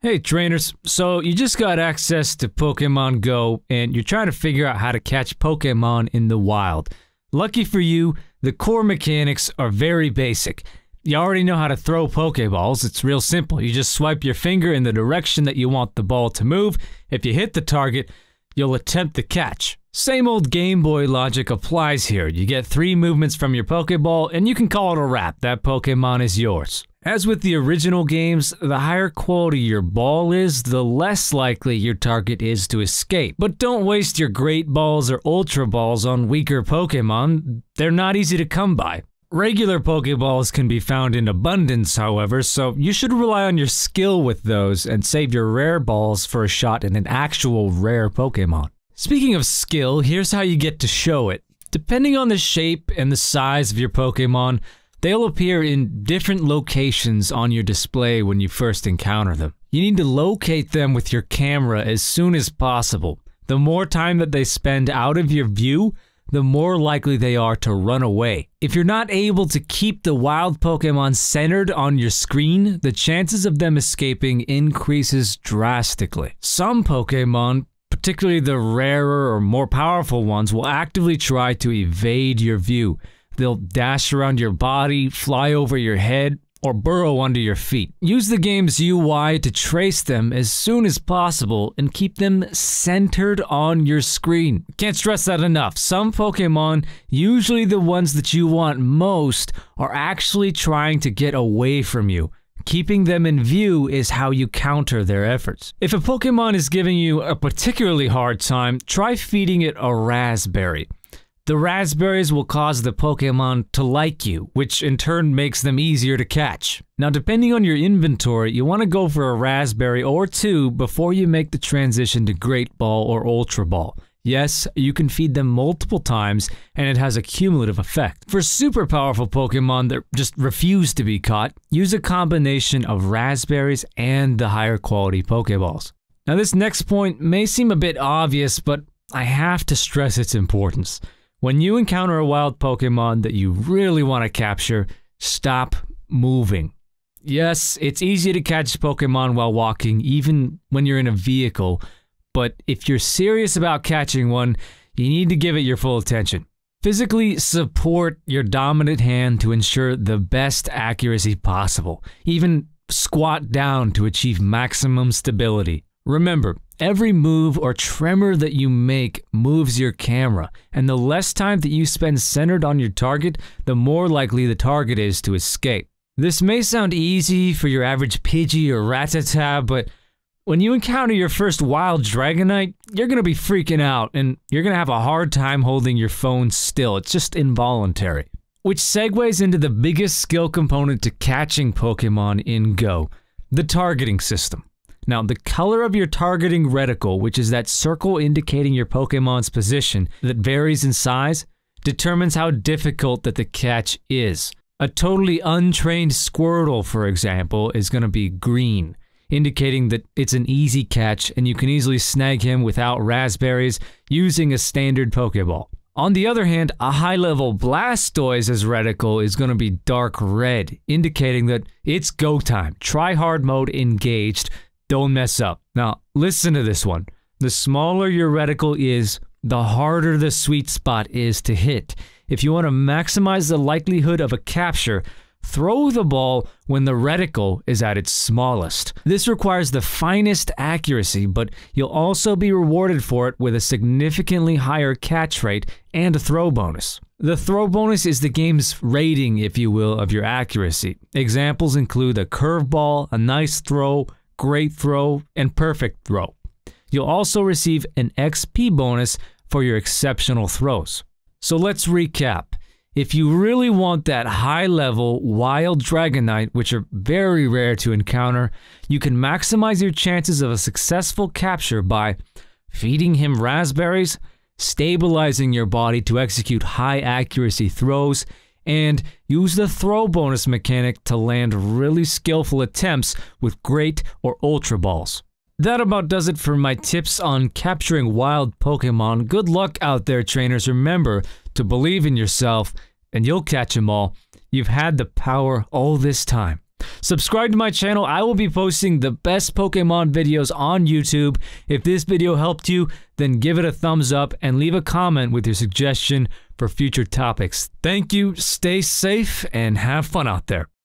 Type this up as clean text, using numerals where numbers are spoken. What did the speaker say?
Hey trainers, so you just got access to Pokemon Go and you're trying to figure out how to catch Pokemon in the wild. Lucky for you, the core mechanics are very basic. You already know how to throw Poké Balls. It's real simple. You just swipe your finger in the direction that you want the ball to move. If you hit the target, you'll attempt the catch. Same old Game Boy logic applies here. You get 3 movements from your Poké Ball and you can call it a wrap. That Pokemon is yours. As with the original games, the higher quality your ball is, the less likely your target is to escape. But don't waste your Great Balls or Ultra Balls on weaker Pokemon. They're not easy to come by. Regular Pokeballs can be found in abundance, however, so you should rely on your skill with those and save your rare balls for a shot in an actual rare Pokemon. Speaking of skill, here's how you get to show it. Depending on the shape and the size of your Pokemon, they'll appear in different locations on your display when you first encounter them. You need to locate them with your camera as soon as possible. The more time that they spend out of your view, the more likely they are to run away. If you're not able to keep the wild Pokemon centered on your screen, the chances of them escaping increases drastically. Some Pokemon, particularly the rarer or more powerful ones, will actively try to evade your view. They'll dash around your body, fly over your head, or burrow under your feet. Use the game's UI to trace them as soon as possible and keep them centered on your screen. Can't stress that enough. Some Pokemon, usually the ones that you want most, are actually trying to get away from you. Keeping them in view is how you counter their efforts. If a Pokemon is giving you a particularly hard time, try feeding it a Razz Berry. The Razz Berries will cause the Pokemon to like you, which in turn makes them easier to catch. Now, depending on your inventory, you want to go for a Razz Berry or 2 before you make the transition to Great Ball or Ultra Ball. Yes, you can feed them multiple times, and it has a cumulative effect. For super powerful Pokemon that just refuse to be caught, use a combination of Razz Berries and the higher quality Poké Balls. Now, this next point may seem a bit obvious, but I have to stress its importance. When you encounter a wild Pokemon that you really want to capture, stop moving. Yes, it's easy to catch Pokemon while walking, even when you're in a vehicle, but if you're serious about catching one, you need to give it your full attention. Physically support your dominant hand to ensure the best accuracy possible. Even squat down to achieve maximum stability. Remember, every move or tremor that you make moves your camera, and the less time that you spend centered on your target, the more likely the target is to escape. This may sound easy for your average Pidgey or Rattata, but when you encounter your first wild Dragonite, you're gonna be freaking out, and you're gonna have a hard time holding your phone still. It's just involuntary. Which segues into the biggest skill component to catching Pokemon in Go, the targeting system. Now, the color of your targeting reticle, which is that circle indicating your Pokemon's position that varies in size, determines how difficult that the catch is. A totally untrained Squirtle, for example, is going to be green, indicating that it's an easy catch and you can easily snag him without Razz Berries using a standard Pokeball. On the other hand, a high-level Blastoise's reticle is going to be dark red, indicating that it's go time. Try hard mode engaged. Don't mess up. Now, listen to this one. The smaller your reticle is, the harder the sweet spot is to hit. If you want to maximize the likelihood of a capture, throw the ball when the reticle is at its smallest. This requires the finest accuracy, but you'll also be rewarded for it with a significantly higher catch rate and a throw bonus. The throw bonus is the game's rating, if you will, of your accuracy. Examples include a curveball, a nice throw, great throw, and perfect throw. You'll also receive an XP bonus for your exceptional throws. So let's recap. If you really want that high-level wild Dragonite, which are very rare to encounter, you can maximize your chances of a successful capture by feeding him Razz Berries, stabilizing your body to execute high-accuracy throws, and use the throw bonus mechanic to land really skillful attempts with Great or Ultra Balls. That about does it for my tips on capturing wild Pokemon. Good luck out there, trainers. Remember to believe in yourself, and you'll catch them all. You've had the power all this time. Subscribe to my channel. I will be posting the best Pokemon videos on YouTube. If this video helped you, then give it a thumbs up and leave a comment with your suggestion for future topics. Thank you, stay safe, and have fun out there.